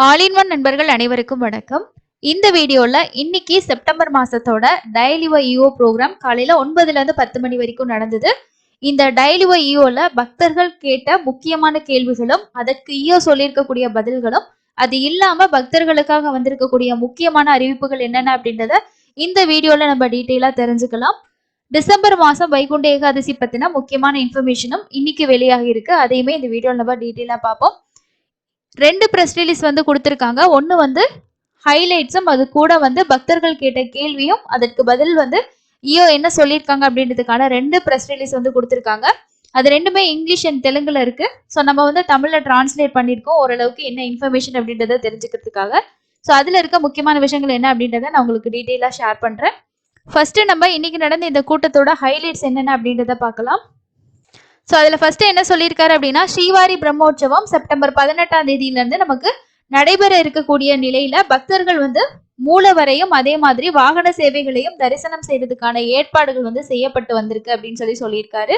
All in one நண்பர்கள் அனைவருக்கும் வணக்கம். இந்த வீடியோல இன்னைக்கு செப்டம்பர் மாசத்தோட டயலிவ இஓ ப்ரோக்ராம் காலையில 9ல இருந்து 10 மணி வரைக்கும் நடந்தது. இந்த டயலிவ இஓல பக்தர்கள் கேட்ட முக்கியமான கேள்விகளும் அதற்கு இஓ சொல்லியிருக்கக்கூடிய பதில்களும் அது இல்லாம பக்தர்களுக்காக வந்திருக்கக்கூடிய முக்கியமான அறிவிப்புகள் என்னென்ன அப்படின்றத இந்த வீடியோல நம்ம டீட்டெயிலா தெரிஞ்சுக்கலாம். டிசம்பர் மாசம் வைகுண்ட ஏகாதசி பத்தின முக்கியமான இன்ஃபர்மேஷனும் இன்னைக்கு வெளியாகி இருக்கு. அதையுமே இந்த வீடியோல நம்ம டீட்டெயிலா பார்ப்போம். 2 பிரஸ் ரிலீஸ் வந்து கொடுத்திருக்காங்க. ஒன்னு வந்து ஹைலைட்ஸும் அது கூட வந்து பக்தர்கள் கேட்ட கேள்வியும் அதற்கு பதில் வந்து இஓ என்ன சொல்லியிருக்காங்க அப்படின்றதுக்கான 2 பிரஸ் ரிலீஸ் வந்து கொடுத்திருக்காங்க. அது ரெண்டுமே இங்கிலீஷ் அண்ட் தெலுங்குல இருக்கு. ஸோ நம்ம வந்து தமிழ்ல டிரான்ஸ்லேட் பண்ணியிருக்கோம் ஓரளவுக்கு என்ன இன்ஃபர்மேஷன் அப்படின்றத தெரிஞ்சுக்கிறதுக்காக. ஸோ அதுல இருக்க முக்கியமான விஷயங்கள் என்ன அப்படின்றத நான் உங்களுக்கு டீட்டெயிலா ஷேர் பண்றேன். ஃபர்ஸ்ட் நம்ம இன்னைக்கு நடந்த இந்த கூட்டத்தோட ஹைலைட்ஸ் என்னென்ன அப்படின்றத பார்க்கலாம். ஸோ அதில் ஃபர்ஸ்ட் என்ன சொல்லியிருக்காரு அப்படின்னா, ஸ்ரீவாரி பிரம்மோற்சவம் செப்டம்பர் 18ஆம் தேதியிலிருந்து நமக்கு நடைபெற இருக்கக்கூடிய நிலையில பக்தர்கள் வந்து மூலவரையும் அதே மாதிரி வாகன சேவைகளையும் தரிசனம் செய்யறதுக்கான ஏற்பாடுகள் வந்து செய்யப்பட்டு வந்திருக்கு அப்படின்னு சொல்லியிருக்காரு.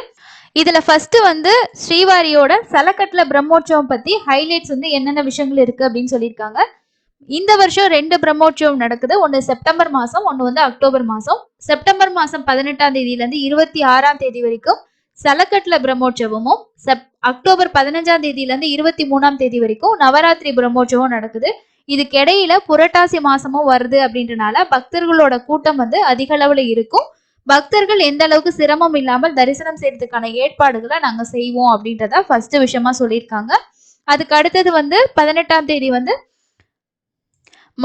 இதுல ஃபர்ஸ்ட் வந்து ஸ்ரீவாரியோட சலக்கட்டுல பிரம்மோற்சவம் பத்தி ஹைலைட்ஸ் வந்து என்னென்ன விஷயங்கள் இருக்கு அப்படின்னு சொல்லியிருக்காங்க. இந்த வருஷம் 2 பிரம்மோற்சவம் நடக்குது. ஒன்னு செப்டம்பர் மாசம், ஒன்னு வந்து அக்டோபர் மாசம். செப்டம்பர் மாசம் 18ஆம் தேதியில இருந்து 26ஆம் தேதி வரைக்கும் சலக்கட்ல பிரம்மோற்சவமும் அக்டோபர் 15ஆம் தேதியில இருந்து 23ஆம் தேதி வரைக்கும் நவராத்திரி பிரம்மோற்சவம் நடக்குது. இதுக்கு இடையில புரட்டாசி மாசமும் வருது அப்படின்றனால பக்தர்களோட கூட்டம் வந்து அதிக அளவுல இருக்கும். பக்தர்கள் எந்த அளவுக்கு சிரமம் இல்லாமல் தரிசனம் செய்யறதுக்கான ஏற்பாடுகளை நாங்க செய்வோம் அப்படின்றத ஃபர்ஸ்ட் விஷயமா சொல்லியிருக்காங்க. அதுக்கு அடுத்தது வந்து 18ஆம் தேதி வந்து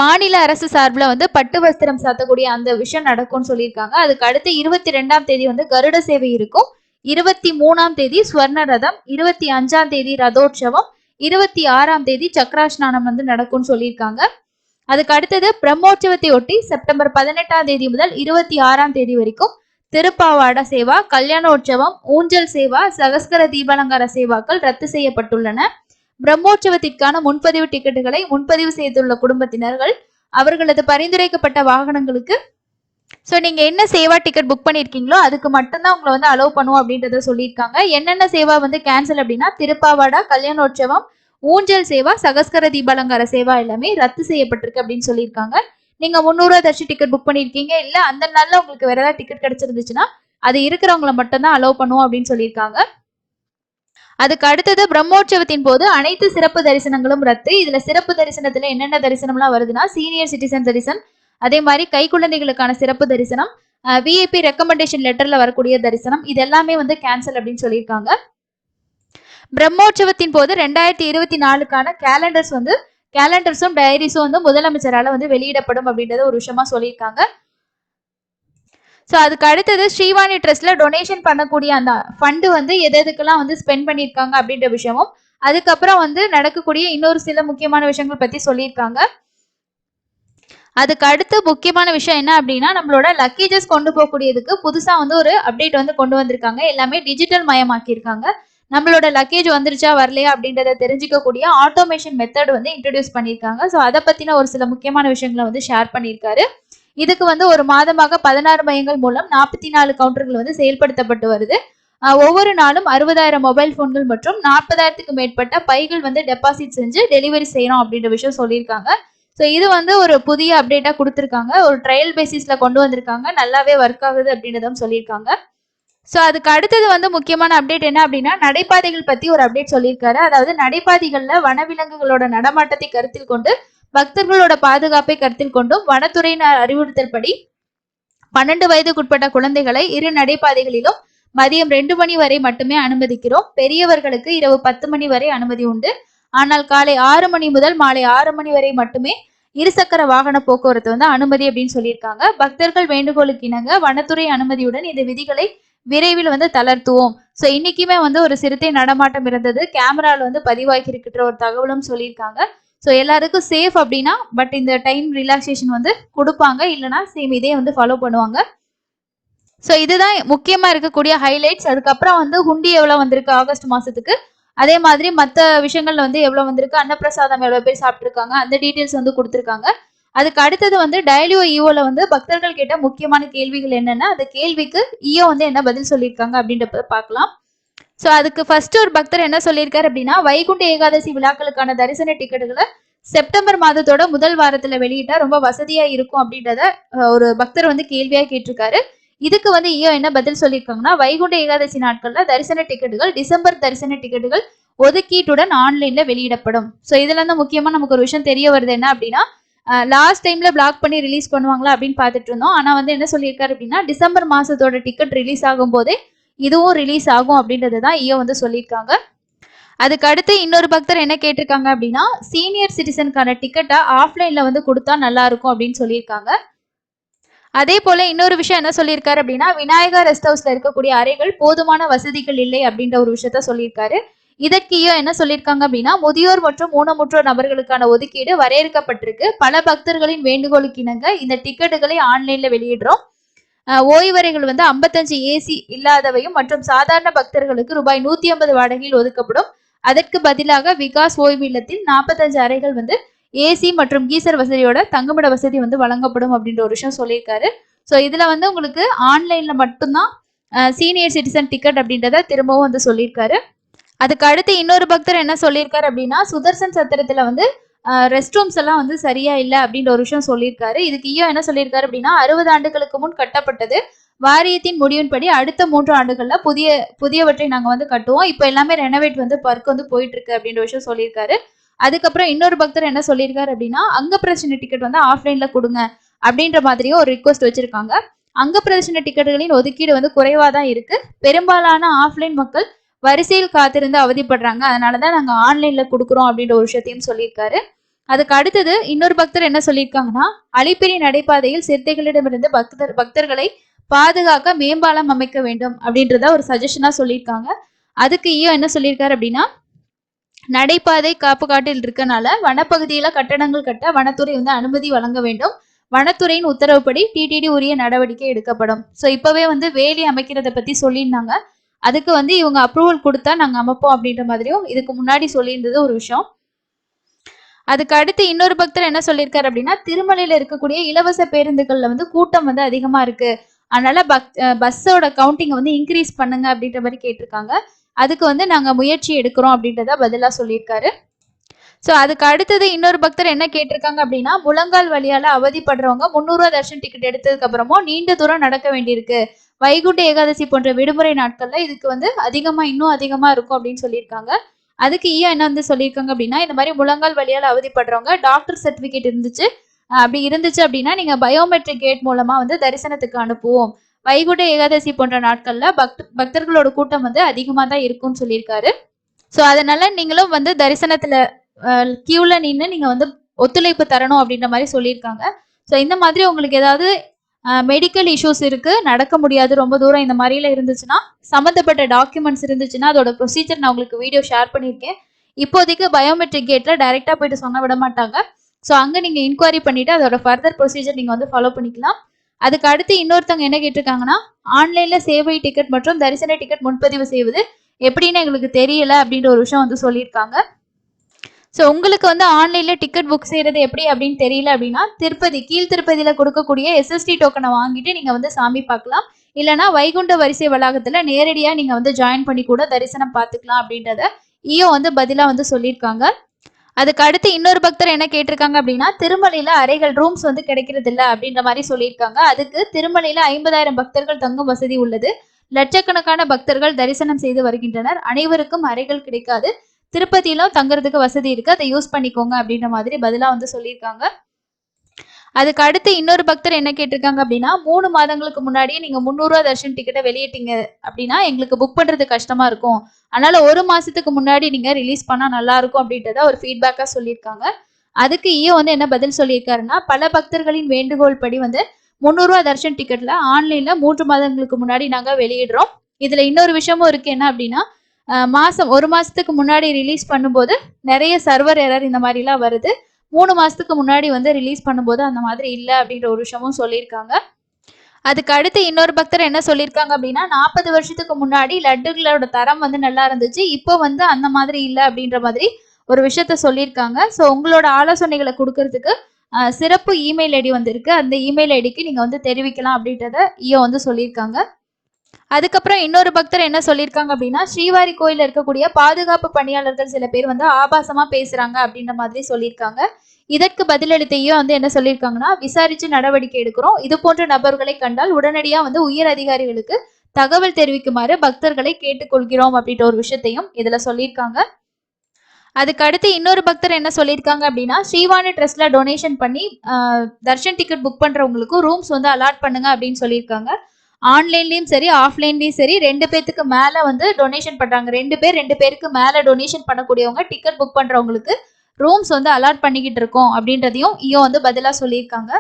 மாநில அரசு சார்பில் வந்து பட்டு வஸ்திரம் சாத்தக்கூடிய அந்த விஷயம் நடக்கும்னு சொல்லியிருக்காங்க. அதுக்கு அடுத்து 22ஆம் தேதி வந்து கருட சேவை இருக்கும். 23ஆம் தேதி ஸ்வர்ண ரதம், 25ஆம் தேதி ரதோற்சவம், 26ஆம் தேதி சக்கராஸ்நானம் வந்து நடக்கும்னு சொல்லியிருக்காங்க. அதுக்கு அடுத்தது பிரம்மோற்சவத்தை ஒட்டி செப்டம்பர் 18ஆம் தேதி முதல் 26ஆம் தேதி வரைக்கும் திருப்பாவாட சேவா, கல்யாணோற்சவம், ஊஞ்சல் சேவா, சகஸ்கர தீபாலங்கார சேவாக்கள் ரத்து செய்யப்பட்டுள்ளன. பிரம்மோற்சவத்திற்கான முன்பதிவு டிக்கெட்டுகளை முன்பதிவு செய்துள்ள குடும்பத்தினர்கள் அவர்களது பரிந்துரைக்கப்பட்ட வாகனங்களுக்கு ஸோ நீங்கள் என்ன சேவா டிக்கெட் புக் பண்ணியிருக்கீங்களோ அதுக்கு மட்டும்தான் உங்களை வந்து அலோவ் பண்ணுவோம் அப்படின்றத சொல்லியிருக்காங்க. என்னென்ன சேவா வந்து கேன்சல் அப்படின்னா திருப்பாவாடா, கல்யாணோற்சவம், ஊஞ்சல் சேவா, சகஸ்கர தீபாலங்கார சேவா எல்லாமே ரத்து செய்யப்பட்டிருக்கு அப்படின்னு சொல்லியிருக்காங்க. நீங்க 300 தர்ஷி டிக்கெட் புக் பண்ணியிருக்கீங்க, இல்ல அந்த நாள்ல உங்களுக்கு வேற ஏதாவது டிக்கெட் கிடைச்சிருந்துச்சுன்னா அது இருக்கிறவங்களை மட்டும்தான் அலோவ் பண்ணுவோம் அப்படின்னு சொல்லியிருக்காங்க. அதுக்கு அடுத்தது பிரம்மோற்சவத்தின் போது அனைத்து சிறப்பு தரிசனங்களும் ரத்து. இதுல சிறப்பு தரிசனத்துல என்னென்ன தரிசனம்லாம் வருதுன்னா சீனியர் சிட்டிசன் தரிசனம், அதே மாதிரி கை குழந்தைகளுக்கான சிறப்பு தரிசனம், விஐபி ரெக்கமெண்டேஷன் லெட்டர்ல வரக்கூடிய தரிசனம், இது எல்லாமே வந்து கேன்சல் அப்படின்னு சொல்லியிருக்காங்க. பிரம்மோற்சவத்தின் போது 2024க்கான கேலண்டர்ஸும் டைரிஸும் வந்து முதலமைச்சரால வந்து வெளியிடப்படும் அப்படின்றத ஒரு விஷயமா சொல்லியிருக்காங்க. ஸோ அதுக்கு அடுத்தது ஸ்ரீவாணி ட்ரஸ்ட்ல டொனேஷன் பண்ணக்கூடிய அந்த ஃபண்டு வந்து எதுக்கெல்லாம் வந்து ஸ்பெண்ட் பண்ணியிருக்காங்க அப்படின்ற விஷயமும், அதுக்கப்புறம் வந்து நடக்கக்கூடிய இன்னொரு சில முக்கியமான விஷயங்கள் பத்தி சொல்லியிருக்காங்க. அதுக்கு அடுத்து முக்கியமான விஷயம் என்ன அப்படின்னா, நம்மளோட லக்கேஜஸ் கொண்டு போகக்கூடியதுக்கு புதுசா வந்து ஒரு அப்டேட் வந்து கொண்டு வந்திருக்காங்க. எல்லாமே டிஜிட்டல் மயமாக்கியிருக்காங்க. நம்மளோட லக்கேஜ் வந்துருச்சா வரலையா அப்படின்றத தெரிஞ்சுக்கக்கூடிய ஆட்டோமேஷன் மெத்தட் வந்து இன்ட்ரடியூஸ் பண்ணியிருக்காங்க. ஸோ அதை பத்தின ஒரு சில முக்கியமான விஷயங்களை வந்து ஷேர் பண்ணியிருக்காரு. இதுக்கு வந்து ஒரு மாதமாக 16 மையங்கள் மூலம் 44 கவுண்டர்கள் வந்து செயல்படுத்தப்பட்டு வருது. ஒவ்வொரு நாளும் 60,000 மொபைல் போன்கள் மற்றும் 40,000க்கு மேற்பட்ட பைகள் வந்து டெபாசிட் செஞ்சு டெலிவரி செய்யணும் அப்படின்ற விஷயம் சொல்லியிருக்காங்க. ஸோ இது வந்து ஒரு புதிய அப்டேட்டா கொடுத்துருக்காங்க. ஒரு ட்ரையல் பேசிஸ்ல கொண்டு வந்திருக்காங்க. நல்லாவே ஒர்க் ஆகுது அப்படின்றதும் சொல்லியிருக்காங்க. ஸோ அதுக்கு அடுத்தது வந்து முக்கியமான அப்டேட் என்ன அப்படின்னா, நடைபாதைகள் பத்தி ஒரு அப்டேட் சொல்லியிருக்காரு. அதாவது நடைபாதைகள்ல வனவிலங்குகளோட நடமாட்டத்தை கருத்தில் கொண்டு பக்தர்களோட பாதுகாப்பை கருத்தில் கொண்டும் வனத்துறையினர் அறிவுறுத்தல் படி 12 வயதுக்குட்பட்ட குழந்தைகளை இரு நடைபாதைகளிலும் மதியம் 2 மணி வரை மட்டுமே அனுமதிக்கிறோம். பெரியவர்களுக்கு இரவு 10 மணி வரை அனுமதி உண்டு. ஆனால் காலை 6 மணி முதல் மாலை 6 மணி வரை மட்டுமே இருசக்கர வாகன போக்குவரத்து வந்து அனுமதி அப்படின்னு சொல்லியிருக்காங்க. பக்தர்கள் வேண்டுகோளுக்கு இணங்க வனத்துறை அனுமதியுடன் இந்த விதிகளை விரைவில் வந்து தளர்த்துவோம். ஸோ இன்னைக்குமே வந்து ஒரு சிறுத்தை நடமாட்டம் இருந்தது, கேமரால வந்து பதிவாகி இருக்கின்ற ஒரு தகவலும் சொல்லியிருக்காங்க. ஸோ எல்லாருக்கும் சேஃப் அப்படின்னா பட் இந்த டைம் ரிலாக்ஸேஷன் வந்து கொடுப்பாங்க, இல்லைனா சேம் இதே வந்து ஃபாலோ பண்ணுவாங்க. ஸோ இதுதான் முக்கியமா இருக்கக்கூடிய ஹைலைட்ஸ். அதுக்கப்புறம் வந்து ஹுண்டி எவ்வளவு வந்திருக்கு ஆகஸ்ட் மாசத்துக்கு, அதே மாதிரி மற்ற விஷயங்கள்ல வந்து எவ்வளவு வந்திருக்கு, அன்னப்பிரசாதம் எவ்வளவு பேர் சாப்பிட்டுருக்காங்க, அந்த டீட்டெயில்ஸ் வந்து கொடுத்துருக்காங்க. அதுக்கு அடுத்தது வந்து டயலியோ இஓல வந்து பக்தர்கள் கேட்ட முக்கியமான கேள்விகள் என்னன்னா, அந்த கேள்விக்கு இஓ வந்து என்ன பதில் சொல்லியிருக்காங்க அப்படின்றத பார்க்கலாம். ஸோ அதுக்கு ஃபர்ஸ்ட் ஒரு பக்தர் என்ன சொல்லியிருக்காரு அப்படின்னா, வைகுண்ட ஏகாதசி விழாக்களுக்கான தரிசன டிக்கெட்டுகளை செப்டம்பர் மாதத்தோட முதல் வாரத்துல வெளியிட்டா ரொம்ப வசதியா இருக்கும் அப்படின்றத ஒரு பக்தர் வந்து கேள்வியா கேட்டிருக்காரு. இதுக்கு வந்து ஈயோ என்ன பதில் சொல்லியிருக்காங்கன்னா, வைகுண்ட ஏகாதசி நாட்கள்ல தரிசன டிக்கெட்டுகள் டிசம்பர் தரிசன டிக்கெட்டுகள் ஒதுக்கீட்டுடன் ஆன்லைன்ல வெளியிடப்படும். ஸோ இதுல இருந்து முக்கியமா நமக்கு ஒரு விஷயம் தெரிய வருது என்ன அப்படின்னா, லாஸ்ட் டைம்ல பிளாக் பண்ணி ரிலீஸ் பண்ணுவாங்களா அப்படின்னு பார்த்துட்டு இருந்தோம். ஆனா வந்து என்ன சொல்லியிருக்காரு அப்படின்னா, டிசம்பர் மாசத்தோட டிக்கெட் ரிலீஸ் ஆகும் போதே இதுவும் ரிலீஸ் ஆகும் அப்படின்றது தான் ஈயோ வந்து சொல்லியிருக்காங்க. அதுக்கு அடுத்து இன்னொரு பக்தர் என்ன கேட்டிருக்காங்க அப்படின்னா, சீனியர் சிட்டிசனுக்கான டிக்கெட்டை ஆஃப்லைன்ல வந்து கொடுத்தா நல்லா இருக்கும் அப்படின்னு சொல்லியிருக்காங்க. அதே போல இன்னொரு விஷயம் என்ன சொல்லியிருக்காரு அப்படின்னா, விநாயகா ரெஸ்ட் ஹவுஸ்ல இருக்கக்கூடிய அறைகள் போதுமான வசதிகள் இல்லை அப்படின்ற ஒரு விஷயத்த சொல்லியிருக்காரு. இதற்கு என்ன சொல்லியிருக்காங்க அப்படின்னா, முதியோர் மற்றும் ஊனமுற்றோர் நபர்களுக்கான ஒதுக்கீடு வரையறுக்கப்பட்டிருக்கு. பல பக்தர்களின் வேண்டுகோளுக்கு இணங்க இந்த டிக்கெட்டுகளை ஆன்லைன்ல வெளியிடுறோம். ஓய்வறைகள் வந்து 55 ஏசி இல்லாதவையும் மற்றும் சாதாரண பக்தர்களுக்கு ரூபாய் 150 வாடகையில் ஒதுக்கப்படும். அதற்கு பதிலாக விகாஸ் ஓய்வு இல்லத்தில் 45 அறைகள் வந்து ஏசி மற்றும் கீசர் வசதியோட தங்குமிட வசதி வந்து வழங்கப்படும் அப்படின்ற ஒரு விஷயம் சொல்லியிருக்காரு. ஸோ இதுல வந்து உங்களுக்கு ஆன்லைன்ல மட்டும்தான் சீனியர் சிட்டிசன் டிக்கெட் அப்படின்றத திரும்பவும் வந்து சொல்லியிருக்காரு. அதுக்கு அடுத்து இன்னொரு பக்தர் என்ன சொல்லியிருக்காரு அப்படின்னா, சுதர்சன் சத்திரத்துல வந்து ரெஸ்ட் ரூம்ஸ் எல்லாம் வந்து சரியா இல்லை அப்படின்ற ஒரு விஷயம் சொல்லியிருக்காரு. இதுக்கு என்ன சொல்லியிருக்காரு அப்படின்னா, 60 ஆண்டுகளுக்கு முன் கட்டப்பட்டது. வாரியத்தின் முடிவின்படி அடுத்த 3 ஆண்டுகள்ல புதியவற்றை நாங்க வந்து கட்டுவோம். இப்ப எல்லாமே ரெனோவேட் வந்து ஒர்க் வந்து போயிட்டு இருக்கு அப்படின்ற விஷயம் சொல்லியிருக்காரு. அதுக்கப்புறம் இன்னொரு பக்தர் என்ன சொல்லியிருக்காரு அப்படின்னா, அங்க பிரதர்ஷன டிக்கெட் வந்து ஆஃப்லைன்ல கொடுங்க அப்படின்ற மாதிரியும் ஒரு ரிக்வஸ்ட் வச்சிருக்காங்க. அங்க பிரதர்ஷன டிக்கெட்டுகளின் ஒதுக்கீடு வந்து குறைவா தான் இருக்கு. பெரும்பாலான ஆஃப்லைன் மக்கள் வரிசையில் காத்திருந்து அவதிப்படுறாங்க. அதனாலதான் நாங்க ஆன்லைன்ல கொடுக்குறோம் அப்படின்ற ஒரு விஷயத்தையும் சொல்லியிருக்காரு. அதுக்கு அடுத்தது இன்னொரு பக்தர் என்ன சொல்லியிருக்காங்கன்னா, அலிப்பிரி நடைபாதையில் சிறுத்தைகளிடமிருந்து பக்தர்களை பாதுகாக்க மேம்பாலம் அமைக்க வேண்டும் அப்படின்றத ஒரு சஜஷனா சொல்லியிருக்காங்க. அதுக்கு என்ன சொல்லியிருக்காரு அப்படின்னா, நடைபாதை காப்பு காட்டில் இருக்கனால வனப்பகுதியில கட்டடங்கள் கட்ட வனத்துறை வந்து அனுமதி வழங்க வேண்டும். வனத்துறையின் உத்தரவுப்படி டிடிடி உரிய நடவடிக்கை எடுக்கப்படும். ஸோ இப்பவே வந்து வேலி அமைக்கிறத பத்தி சொல்லியிருந்தாங்க. அதுக்கு வந்து இவங்க அப்ரூவல் கொடுத்தா நாங்க அமைப்போம் அப்படின்ற மாதிரியும் இதுக்கு முன்னாடி சொல்லியிருந்தது ஒரு விஷயம். அதுக்கு அடுத்து இன்னொரு பக்தர் என்ன சொல்லியிருக்காரு அப்படின்னா, திருமலையில இருக்கக்கூடிய இலவச பேருந்துகள்ல வந்து கூட்டம் வந்து அதிகமா இருக்கு. அதனால பஸ்ஸோட கவுண்டிங் வந்து இன்க்ரீஸ் பண்ணுங்க அப்படின்ற மாதிரி கேட்டிருக்காங்க. அதுக்கு வந்து நாங்க முயற்சி எடுக்கிறோம் அப்படின்றத பதிலா சொல்லியிருக்காரு. ஸோ அதுக்கு அடுத்தது இன்னொரு பக்தர் என்ன கேட்டிருக்காங்க அப்படின்னா, முழங்கால் வழியால அவதிப்படுறவங்க 300 ரூபா தர்ஷன் டிக்கெட் எடுத்ததுக்கு அப்புறமும் நீண்ட தூரம் நடக்க வேண்டியிருக்கு. வைகுண்ட ஏகாதசி போன்ற விடுமுறை நாட்கள்ல இதுக்கு வந்து இன்னும் அதிகமா இருக்கும் அப்படின்னு சொல்லியிருக்காங்க. அதுக்கு என்ன வந்து சொல்லியிருக்காங்க அப்படின்னா, இந்த மாதிரி முழங்கால் வழியால் அவதிப்படுறவங்க டாக்டர் சர்டிபிகேட் இருந்துச்சு அப்படி இருந்துச்சு அப்படின்னா நீங்க பயோமெட்ரிக் கேட் மூலமா வந்து தரிசனத்துக்கு அனுப்புவோம். வைகுண்ட ஏகாதசி போன்ற நாட்கள்ல பக்தர்களோட கூட்டம் வந்து அதிகமா தான் இருக்கும்னு சொல்லியிருக்காரு. ஸோ அதனால நீங்களும் வந்து தரிசனத்துல கியூல நின்று நீங்க வந்து ஒத்துழைப்பு தரணும் அப்படின்ற மாதிரி சொல்லியிருக்காங்க. ஸோ இந்த மாதிரி உங்களுக்கு ஏதாவது மெடிக்கல் இஷ்யூஸ் இருக்கு, நடக்க முடியாது, ரொம்ப தூரம் இந்த மாதிரிலாம் இருந்துச்சுன்னா, சம்மந்தப்பட்ட டாக்குமெண்ட்ஸ் இருந்துச்சுன்னா அதோட ப்ரொசீஜர் நான் உங்களுக்கு வீடியோ ஷேர் பண்ணியிருக்கேன். இப்போதைக்கு பயோமெட்ரிக் கேட்ல டைரக்டா போயிட்டு சொன்ன விட மாட்டாங்க. ஸோ அங்க நீங்க இன்கொயரி பண்ணிட்டு அதோட ஃபர்தர் ப்ரொசீஜர் நீங்க வந்து ஃபாலோ பண்ணிக்கலாம். அதுக்கு அடுத்து இன்னொருத்தவங்க என்ன கேட்டிருக்காங்கன்னா, ஆன்லைன்ல சேவை டிக்கெட் மற்றும் தரிசன டிக்கெட் முன்பதிவு செய்வது எப்படின்னு எங்களுக்கு தெரியல அப்படின்ற ஒரு விஷயம் வந்து சொல்லியிருக்காங்க. ஸோ உங்களுக்கு வந்து ஆன்லைன்ல டிக்கெட் புக் செய்யறது எப்படி அப்படின்னு தெரியல அப்படின்னா, கீழ் திருப்பதியில கொடுக்கக்கூடிய எஸ்எஸ்டி டோக்கனை வாங்கிட்டு நீங்க வந்து சாமி பார்க்கலாம். இல்லைன்னா வைகுண்ட வரிசை வளாகத்துல நேரடியா நீங்க வந்து ஜாயின் பண்ணி கூட தரிசனம் பார்த்துக்கலாம் அப்படின்றத வந்து பதிலா வந்து சொல்லியிருக்காங்க. அதுக்கு அடுத்து இன்னொரு பக்தர் என்ன கேட்டிருக்காங்க அப்படின்னா, திருமலையில அறைகள் ரூம்ஸ் வந்து கிடைக்கிறது இல்லை அப்படின்ற மாதிரி சொல்லியிருக்காங்க. அதுக்கு திருமலையில 50,000 பக்தர்கள் தங்கும் வசதி உள்ளது. லட்சக்கணக்கான பக்தர்கள் தரிசனம் செய்து வருகின்றனர். அனைவருக்கும் அறைகள் கிடைக்காது. திருப்பதியிலும் தங்குறதுக்கு வசதி இருக்கு, அதை யூஸ் பண்ணிக்கோங்க அப்படின்ற மாதிரி பதிலா வந்து சொல்லியிருக்காங்க. அதுக்கு அடுத்து இன்னொரு பக்தர் என்ன கேட்டிருக்காங்க அப்படின்னா, 3 மாதங்களுக்கு முன்னாடியே நீங்க 300 ரூபா தர்ஷன் டிக்கெட்டை வெளியிட்டீங்க அப்படின்னா எங்களுக்கு புக் பண்றது கஷ்டமா இருக்கும். அதனால 1 மாசத்துக்கு முன்னாடி நீங்க ரிலீஸ் பண்ணா நல்லா இருக்கும் அப்படின்றத ஒரு ஃபீட்பேக்கா சொல்லியிருக்காங்க. அதுக்கு வந்து என்ன பதில் சொல்லியிருக்காருன்னா, பல பக்தர்களின் வேண்டுகோள் படி வந்து 300 ரூபா தர்ஷன் டிக்கெட்ல ஆன்லைன்ல 3 மாதங்களுக்கு முன்னாடி நாங்க வெளியிடுறோம். இதுல இன்னொரு விஷயமும் இருக்கு, என்ன அப்படின்னா, ஒரு மாசத்துக்கு முன்னாடி ரிலீஸ் பண்ணும்போது நிறைய சர்வர் எரர் இந்த மாதிரிலாம் வருது. 3 மாசத்துக்கு முன்னாடி வந்து ரிலீஸ் பண்ணும்போது அந்த மாதிரி இல்லை அப்படின்ற ஒரு விஷயமும் சொல்லியிருக்காங்க. அதுக்கு அடுத்து இன்னொரு பக்தர் என்ன சொல்லியிருக்காங்க அப்படின்னா, 40 வருஷத்துக்கு முன்னாடி லட்டுகளோட தரம் வந்து நல்லா இருந்துச்சு, இப்போ வந்து அந்த மாதிரி இல்லை அப்படின்ற மாதிரி ஒரு விஷயத்த சொல்லியிருக்காங்க. ஸோ உங்களோட ஆலோசனைகளை கொடுக்கறதுக்கு சிறப்பு இமெயில் ஐடி வந்து இருக்கு. அந்த இமெயில் ஐடிக்கு நீங்க வந்து தெரிவிக்கலாம் அப்படின்றத வந்து சொல்லியிருக்காங்க. அதுக்கப்புறம் இன்னொரு பக்தர் என்ன சொல்லியிருக்காங்க அப்படின்னா, ஸ்ரீவாரி கோயில்ல இருக்கக்கூடிய பாதுகாப்பு பணியாளர்கள் சில பேர் வந்து ஆபாசமா பேசுறாங்க அப்படின்ற மாதிரி சொல்லியிருக்காங்க. இதற்கு பதிலளித்த ஈயோ வந்து என்ன சொல்லியிருக்காங்கன்னா, விசாரிச்சு நடவடிக்கை எடுக்கிறோம். இது போன்ற நபர்களை கண்டால் உடனடியா வந்து உயர் அதிகாரிகளுக்கு தகவல் தெரிவிக்குமாறு பக்தர்களை கேட்டுக்கொள்கிறோம் அப்படின்ற ஒரு விஷயத்தையும் இதுல சொல்லியிருக்காங்க. அதுக்கு அடுத்து இன்னொரு பக்தர் என்ன சொல்லியிருக்காங்க அப்படின்னா, ஸ்ரீவாணி ட்ரஸ்ட்ல டொனேஷன் பண்ணி தர்ஷன் டிக்கெட் புக் பண்றவங்களுக்கும் ரூம்ஸ் வந்து அலாட் பண்ணுங்க அப்படின்னு சொல்லியிருக்காங்க. ஆன்லைன்லயும் சரி, ஆஃப்லைன்லயும் சரி 2 பேத்துக்கு மேல வந்து டொனேஷன் பண்றாங்க. 2 பேருக்கு மேல டொனேஷன் பண்ணக்கூடியவங்க டிக்கெட் புக் பண்றவங்களுக்கு ரூம்ஸ் வந்து அலாட் பண்ணிக்கிட்டு இருக்கோம் அப்படின்றதையும் ஈயோ வந்து பதிலா சொல்லியிருக்காங்க.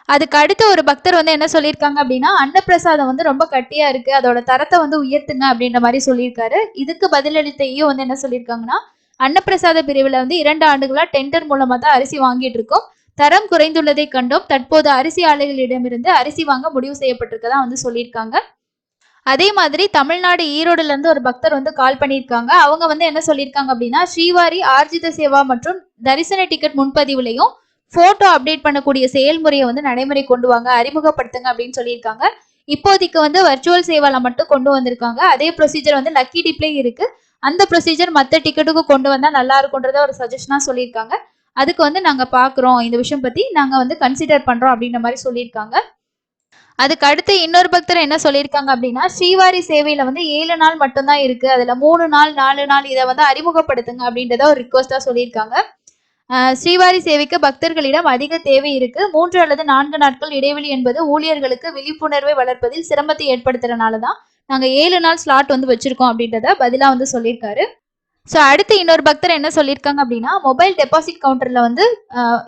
அதுக்கு அடுத்து ஒரு பக்தர் வந்து என்ன சொல்லியிருக்காங்க அப்படின்னா, அன்னப்பிரசாதம் வந்து ரொம்ப கட்டியா இருக்கு. அதோட தரத்தை வந்து உயர்த்துங்க அப்படின்ற மாதிரி சொல்லியிருக்காரு. இதுக்கு பதிலளித்த ஈயோ வந்து என்ன சொல்லியிருக்காங்கன்னா, அன்னப்பிரசாத பிரிவுல வந்து 2 ஆண்டுகளா டெண்டர் மூலமா தான் அரிசி வாங்கிட்டு இருக்கோம். தரம் குறைந்துள்ளதை கண்டோம். தற்போது அரிசி ஆலைகளிடமிருந்து அரிசி வாங்க முடிவு செய்யப்பட்டிருக்கதா வந்து சொல்லியிருக்காங்க. அதே மாதிரி தமிழ்நாடு ஈரோடுல இருந்து ஒரு பக்தர் வந்து கால் பண்ணியிருக்காங்க. அவங்க வந்து என்ன சொல்லியிருக்காங்க அப்படின்னா, ஸ்ரீவாரி ஆர்ஜித சேவா மற்றும் தரிசன டிக்கெட் முன்பதிவுலையும் போட்டோ அப்டேட் பண்ணக்கூடிய செயல்முறையை வந்து நடைமுறை கொண்டு வாங்க, அறிமுகப்படுத்துங்க அப்படின்னு சொல்லியிருக்காங்க. இப்போதைக்கு வந்து வர்ச்சுவல் சேவால மட்டும் கொண்டு வந்திருக்காங்க. அதே ப்ரொசீஜர் வந்து லக்கி டிப்லேயும் இருக்கு. அந்த ப்ரொசீஜர் மற்ற டிக்கெட்டுக்கும் கொண்டு வந்தா நல்லா இருக்கும்ன்றத ஒரு சஜஷனா சொல்லியிருக்காங்க. அதுக்கு வந்து நாங்க பாக்குறோம், இந்த விஷயம் பத்தி நாங்க வந்து கன்சிடர் பண்றோம் அப்படின்ற மாதிரி சொல்லியிருக்காங்க. அதுக்கு அடுத்து இன்னொரு பக்தர் என்ன சொல்லியிருக்காங்க அப்படின்னா, ஸ்ரீவாரி சேவையில வந்து 7 நாள் மட்டும்தான் இருக்கு. அதுல 3 நாள் 4 நாள் இதை வந்து அறிமுகப்படுத்துங்க அப்படின்றத ஒரு ரிக்வஸ்டா சொல்லியிருக்காங்க. ஸ்ரீவாரி சேவைக்கு பக்தர்களிடம் அதிக தேவை இருக்கு. 3 அல்லது 4 நாட்கள் இடைவெளி என்பது ஊழியர்களுக்கு விழிப்புணர்வை வளர்ப்பதில் சிரமத்தை ஏற்படுத்துறதுனால தான் நாங்க 7 நாள் ஸ்லாட் வந்து வச்சிருக்கோம் அப்படின்றத பதிலா வந்து சொல்லியிருக்காரு. ஸோ அடுத்து இன்னொரு பக்தர் என்ன சொல்லியிருக்காங்க அப்படின்னா, மொபைல் டெபாசிட் கவுண்டர்ல வந்து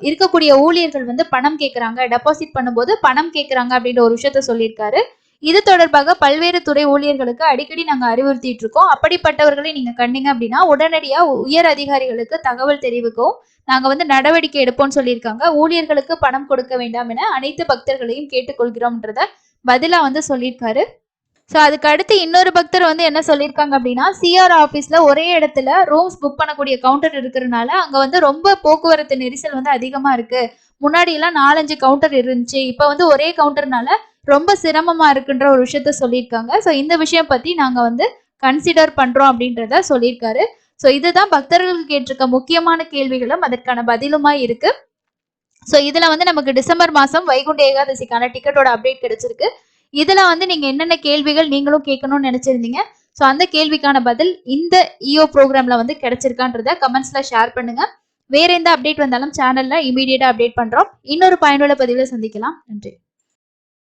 இருக்கக்கூடிய ஊழியர்கள் வந்து பணம் கேட்குறாங்க. டெபாசிட் பண்ணும்போது பணம் கேட்குறாங்க அப்படின்ற ஒரு விஷயத்த சொல்லியிருக்காரு. இது தொடர்பாக பல்வேறு துறை ஊழியர்களுக்கு அடிக்கடி நாங்கள் அறிவுறுத்திட்டு இருக்கோம். அப்படிப்பட்டவர்களை நீங்க கண்டீங்க அப்படின்னா உடனடியா உயர் அதிகாரிகளுக்கு தகவல் தெரிவிக்கவும் நாங்க வந்து நடவடிக்கை எடுப்போம்னு சொல்லியிருக்காங்க. ஊழியர்களுக்கு பணம் கொடுக்க வேண்டாம் என அனைத்து பக்தர்களையும் கேட்டுக்கொள்கிறோம்ன்றத பதிலா வந்து சொல்லியிருக்காரு. ஸோ அதுக்கு அடுத்து இன்னொரு பக்தர் வந்து என்ன சொல்லியிருக்காங்க அப்படின்னா, சிஆர் ஆஃபீஸில் ஒரே இடத்துல ரூம்ஸ் புக் பண்ணக்கூடிய கவுண்டர் இருக்கிறதுனால அங்கே வந்து ரொம்ப போக்குவரத்து நெரிசல் வந்து அதிகமாக இருக்கு. முன்னாடி எல்லாம் 4-5 கவுண்டர் இருந்துச்சு. இப்போ வந்து ஒரே கவுண்டர்னால ரொம்ப சிரமமா இருக்குன்ற ஒரு விஷயத்த சொல்லியிருக்காங்க. ஸோ இந்த விஷயம் பத்தி நாங்கள் வந்து கன்சிடர் பண்றோம் அப்படின்றத சொல்லியிருக்காரு. ஸோ இதுதான் பக்தர்கள் கேட்டிருக்க முக்கியமான கேள்விகளும் அதற்கான பதிலுமா இருக்கு. ஸோ இதுல வந்து நமக்கு டிசம்பர் மாசம் வைகுண்ட ஏகாதசிக்கான டிக்கெட்டோட அப்டேட் கிடைச்சிருக்கு. இதுல வந்து நீங்க என்னென்ன கேள்விகள் நீங்களும் கேட்கணும்னு நினைச்சிருந்தீங்க, ஸோ அந்த கேள்விக்கான பதில் இந்த இஓ ப்ரோக்ராம்ல வந்து கிடைச்சிருக்கான்றத கமெண்ட்ஸ்ல ஷேர் பண்ணுங்க. வேற எந்த அப்டேட் வந்தாலும் சேனல்ல இமீடியட்டா அப்டேட் பண்றோம். இன்னொரு பயனுள்ள பதிவில் சந்திக்கலாம். நன்றி.